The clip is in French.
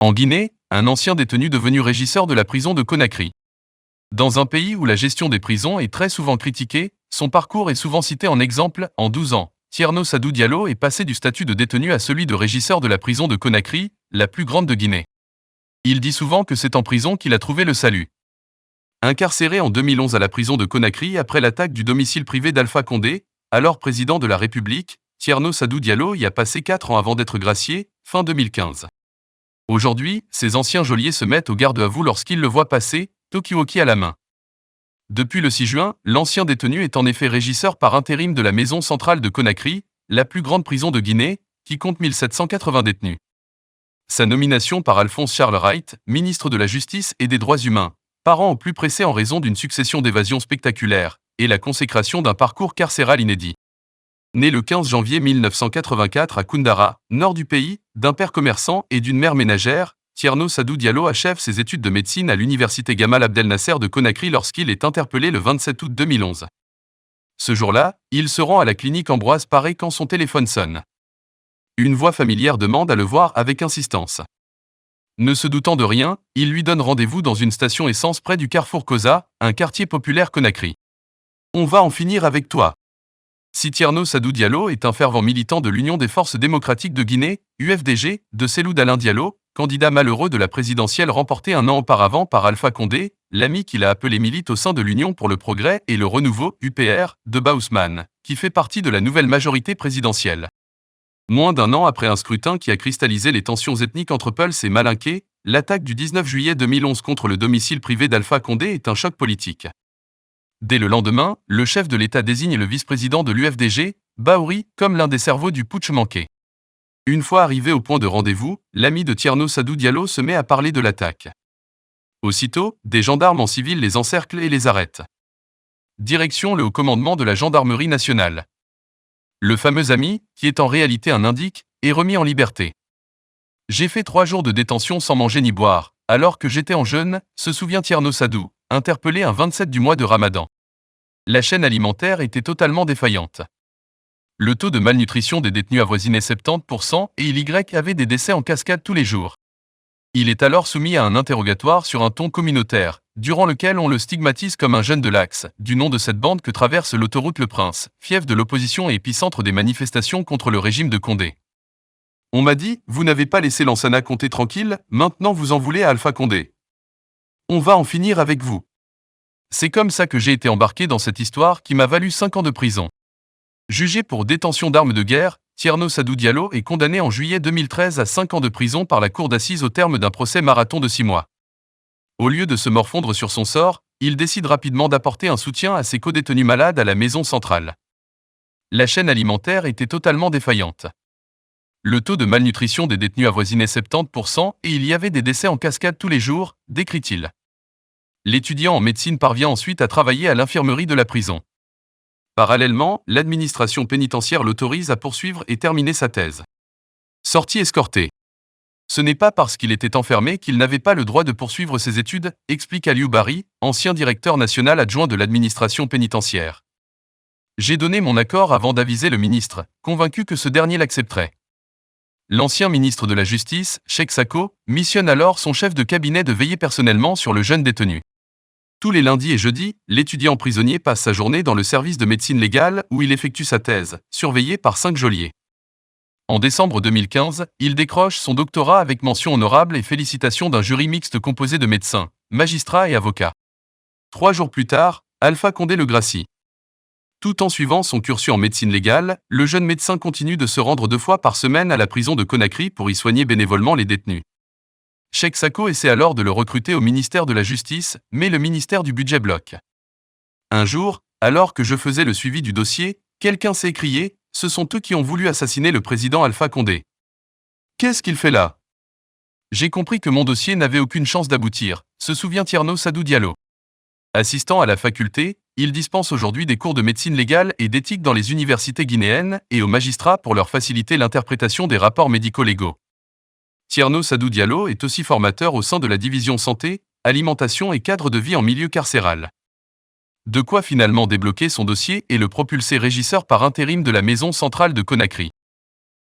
En Guinée, un ancien détenu devenu régisseur de la prison de Conakry. Dans un pays où la gestion des prisons est très souvent critiquée, son parcours est souvent cité en exemple. En 12 ans, Thierno Sadou Diallo est passé du statut de détenu à celui de régisseur de la prison de Conakry, la plus grande de Guinée. Il dit souvent que c'est en prison qu'il a trouvé le salut. Incarcéré en 2011 à la prison de Conakry après l'attaque du domicile privé d'Alpha Condé, alors président de la République, Thierno Sadou Diallo y a passé 4 ans avant d'être gracié, fin 2015. Aujourd'hui, ses anciens geôliers se mettent au garde à vous lorsqu'ils le voient passer, talkie-walkie à la main. Depuis le 6 juin, l'ancien détenu est en effet régisseur par intérim de la maison centrale de Conakry, la plus grande prison de Guinée, qui compte 1780 détenus. Sa nomination par Alphonse Charles Wright, ministre de la Justice et des Droits humains, parent au plus pressé en raison d'une succession d'évasions spectaculaires, et la consécration d'un parcours carcéral inédit. Né le 15 janvier 1984 à Koundara, nord du pays, d'un père commerçant et d'une mère ménagère, Thierno Sadou Diallo achève ses études de médecine à l'université Gamal Abdel Nasser de Conakry lorsqu'il est interpellé le 27 août 2011. Ce jour-là, il se rend à la clinique Ambroise Paré quand son téléphone sonne. Une voix familière demande à le voir avec insistance. Ne se doutant de rien, il lui donne rendez-vous dans une station essence près du carrefour Koza, un quartier populaire Conakry. « On va en finir avec toi !» Si Thierno Sadou Diallo est un fervent militant de l'Union des forces démocratiques de Guinée, UFDG, de Cellou Dalein Diallo, candidat malheureux de la présidentielle remportée un an auparavant par Alpha Condé, l'ami qu'il a appelé milite au sein de l'Union pour le progrès et le renouveau, UPR, de Baousmane, qui fait partie de la nouvelle majorité présidentielle. Moins d'un an après un scrutin qui a cristallisé les tensions ethniques entre Peuls et Malinké, l'attaque du 19 juillet 2011 contre le domicile privé d'Alpha Condé est un choc politique. Dès le lendemain, le chef de l'État désigne le vice-président de l'UFDG, Bahouri, comme l'un des cerveaux du putsch manqué. Une fois arrivé au point de rendez-vous, l'ami de Thierno Sadou Diallo se met à parler de l'attaque. Aussitôt, des gendarmes en civil les encerclent et les arrêtent. Direction le haut commandement de la gendarmerie nationale. Le fameux ami, qui est en réalité un indique, est remis en liberté. J'ai fait 3 jours de détention sans manger ni boire, alors que j'étais en jeûne, se souvient Thierno Sadou, interpellé un 27 du mois de Ramadan. La chaîne alimentaire était totalement défaillante. Le taux de malnutrition des détenus avoisinait 70% et il y avait des décès en cascade tous les jours. Il est alors soumis à un interrogatoire sur un ton communautaire, durant lequel on le stigmatise comme un jeune de l'Axe, du nom de cette bande que traverse l'autoroute Le Prince, fief de l'opposition et épicentre des manifestations contre le régime de Condé. On m'a dit, vous n'avez pas laissé Lansana Conté tranquille, maintenant vous en voulez à Alpha Condé. On va en finir avec vous. C'est comme ça que j'ai été embarqué dans cette histoire qui m'a valu 5 ans de prison. Jugé pour détention d'armes de guerre, Thierno Sadou Diallo est condamné en juillet 2013 à 5 ans de prison par la cour d'assises au terme d'un procès marathon de 6 mois. Au lieu de se morfondre sur son sort, il décide rapidement d'apporter un soutien à ses codétenus malades à la maison centrale. La chaîne alimentaire était totalement défaillante. Le taux de malnutrition des détenus avoisinait 70% et il y avait des décès en cascade tous les jours, décrit-il. L'étudiant en médecine parvient ensuite à travailler à l'infirmerie de la prison. Parallèlement, l'administration pénitentiaire l'autorise à poursuivre et terminer sa thèse. Sortie escortée. Ce n'est pas parce qu'il était enfermé qu'il n'avait pas le droit de poursuivre ses études, explique Aliou Bari, ancien directeur national adjoint de l'administration pénitentiaire. J'ai donné mon accord avant d'aviser le ministre, convaincu que ce dernier l'accepterait. L'ancien ministre de la Justice, Cheikh Sako, missionne alors son chef de cabinet de veiller personnellement sur le jeune détenu. Tous les lundis et jeudis, l'étudiant prisonnier passe sa journée dans le service de médecine légale où il effectue sa thèse, surveillé par 5 geôliers. En décembre 2015, il décroche son doctorat avec mention honorable et félicitations d'un jury mixte composé de médecins, magistrats et avocats. 3 jours plus tard, Alpha Condé le gracie. Tout en suivant son cursus en médecine légale, le jeune médecin continue de se rendre 2 fois par semaine à la prison de Conakry pour y soigner bénévolement les détenus. Cheikh Sako essaie alors de le recruter au ministère de la Justice, mais le ministère du Budget bloque. Un jour, alors que je faisais le suivi du dossier, quelqu'un s'est écrié « Ce sont eux qui ont voulu assassiner le président Alpha Condé. Qu'est-ce qu'il fait là ?» J'ai compris que mon dossier n'avait aucune chance d'aboutir, se souvient Thierno Sadou Diallo. Assistant à la faculté, il dispense aujourd'hui des cours de médecine légale et d'éthique dans les universités guinéennes et aux magistrats pour leur faciliter l'interprétation des rapports médico-légaux. Thierno Sadou Diallo est aussi formateur au sein de la division santé, alimentation et cadre de vie en milieu carcéral. De quoi finalement débloquer son dossier et le propulser régisseur par intérim de la maison centrale de Conakry.